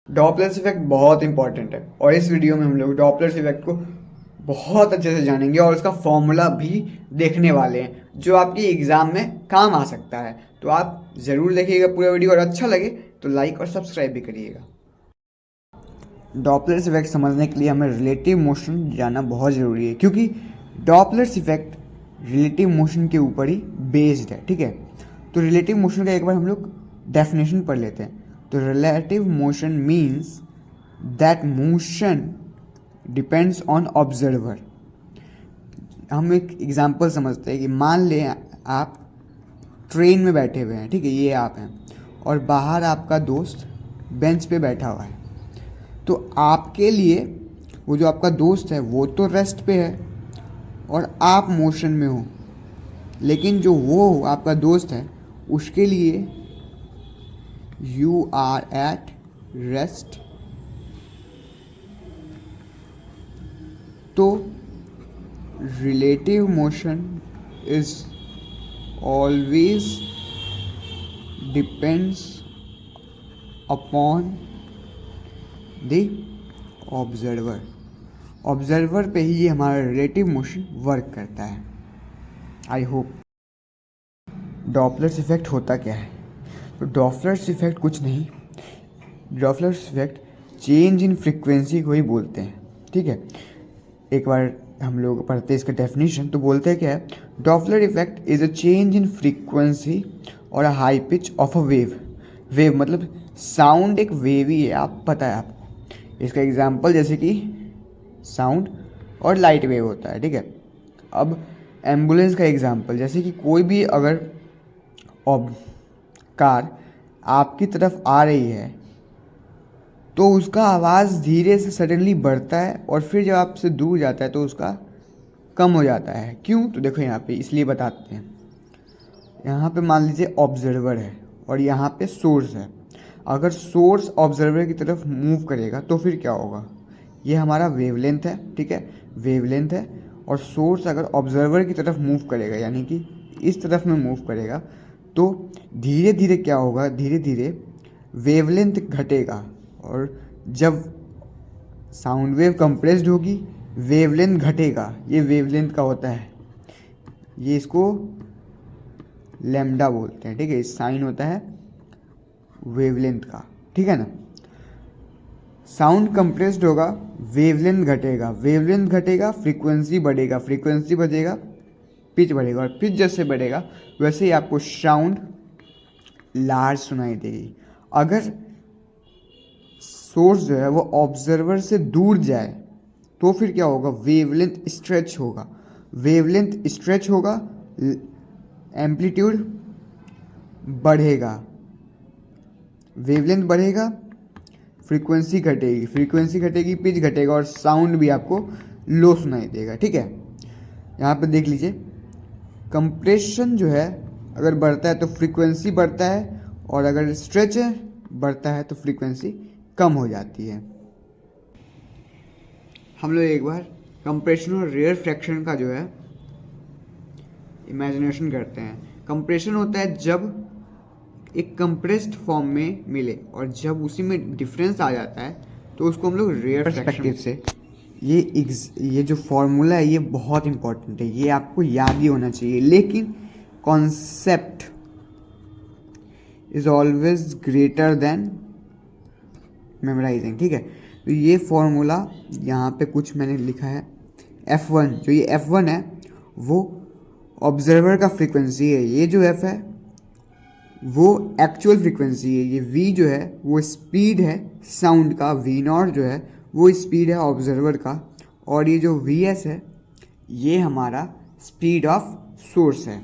Doppler's effect बहुत important है और इस वीडियो में हम लोग डॉपलर्स इफेक्ट को बहुत अच्छे से जानेंगे और उसका फॉर्मूला भी देखने वाले हैं जो आपकी एग्ज़ाम में काम आ सकता है। तो आप ज़रूर देखिएगा पूरा वीडियो और अच्छा लगे तो लाइक और सब्सक्राइब भी करिएगा। डॉपलर्स इफेक्ट समझने के लिए हमें रिलेटिव मोशन जानना बहुत ज़रूरी है क्योंकि डॉपलर्स इफेक्ट रिलेटिव मोशन के ऊपर ही बेस्ड है। ठीक है, तो रिलेटिव मोशन का एक बार हम लोग डेफिनेशन पढ़ लेते हैं। तो relative motion means that motion depends on observer. हम एक एग्जांपल समझते हैं कि मान लें आप ट्रेन में बैठे हुए हैं, ठीक है, ये आप हैं और बाहर आपका दोस्त बेंच पे बैठा हुआ है। तो आपके लिए वो जो आपका दोस्त है वो तो रेस्ट पे है और आप मोशन में हो, लेकिन जो वो आपका दोस्त है उसके लिए यू आर एट रेस्ट। तो relative motion is always depends upon the observer. Observer पे ही ये हमारा रिलेटिव मोशन वर्क करता है। I hope. डॉपलर्स इफेक्ट होता क्या है? तो डॉपलर्स इफेक्ट कुछ नहीं, Doppler's effect change in frequency को ही बोलते हैं। ठीक है, एक बार हम लोग पढ़ते हैं इसका डेफिनेशन। तो बोलते हैं क्या है, Doppler effect is a change in frequency और a high pitch of a wave. Wave मतलब साउंड एक वेव ही है, आप पता है आपको। इसका एग्जांपल जैसे कि साउंड और लाइट वेव होता है। ठीक है, अब एम्बुलेंस का एग्जांपल जैसे कि कोई भी अगर कार आपकी तरफ आ रही है तो उसका आवाज़ धीरे से सडनली बढ़ता है और फिर जब आपसे दूर जाता है तो उसका कम हो जाता है। क्यों? तो देखो यहाँ पे इसलिए बताते हैं। यहाँ पे मान लीजिए ऑब्जर्वर है और यहाँ पे सोर्स है। अगर सोर्स ऑब्जर्वर की तरफ मूव करेगा तो फिर क्या होगा, ये हमारा वेवलेंथ है। ठीक है, वेवलेंथ है और सोर्स अगर ऑब्जर्वर की तरफ मूव करेगा यानी कि इस तरफ में मूव करेगा तो धीरे धीरे क्या होगा, धीरे धीरे वेवलेंथ घटेगा और जब साउंड वेव कंप्रेस्ड होगी वेवलेंथ घटेगा। ये वेवलेंथ का होता है, ये इसको लैम्डा बोलते हैं। ठीक है, साइन होता है वेवलेंथ का। ठीक है ना, साउंड कंप्रेस्ड होगा, वेवलेंथ घटेगा, वेवलेंथ घटेगा, फ्रीक्वेंसी बढ़ेगा, फ्रीक्वेंसी बढ़ेगा, पिच बढ़ेगा और पिच जैसे बढ़ेगा वैसे ही आपको साउंड लार्ज सुनाई देगी। अगर सोर्स जो है वो ऑब्जर्वर से दूर जाए तो फिर क्या होगा, वेवलेंथ स्ट्रेच होगा, वेवलेंथ स्ट्रेच होगा, एम्पलीट्यूड बढ़ेगा, वेवलेंथ बढ़ेगा, फ्रीक्वेंसी घटेगी, फ्रीक्वेंसी घटेगी, पिच घटेगा और साउंड भी आपको लो सुनाई देगा। ठीक है, यहाँ पे देख लीजिए, कंप्रेशन जो है अगर बढ़ता है तो फ्रीक्वेंसी बढ़ता है और अगर स्ट्रेच बढ़ता है तो फ्रीक्वेंसी कम हो जाती है। हम लोग एक बार कंप्रेशन और रेयर फ्रैक्शन का जो है इमेजिनेशन करते हैं। कंप्रेशन होता है जब एक कंप्रेस्ड फॉर्म में मिले और जब उसी में डिफरेंस आ जाता है तो उसको हम लोग रेयर फ्रैक्शन से। ये जो फॉर्मूला है ये बहुत इंपॉर्टेंट है, ये आपको याद ही होना चाहिए, लेकिन concept is always greater than memorising. ठीक है, तो ये फॉर्मूला यहाँ पे कुछ मैंने लिखा है F1। जो ये F1 है वो ऑब्जर्वर का फ्रीक्वेंसी है, ये जो F है वो एक्चुअल फ्रीक्वेंसी है, ये V जो है वो स्पीड है साउंड का, V0 जो है वो स्पीड है ऑब्जर्वर का और ये जो Vs है ये हमारा स्पीड ऑफ सोर्स है।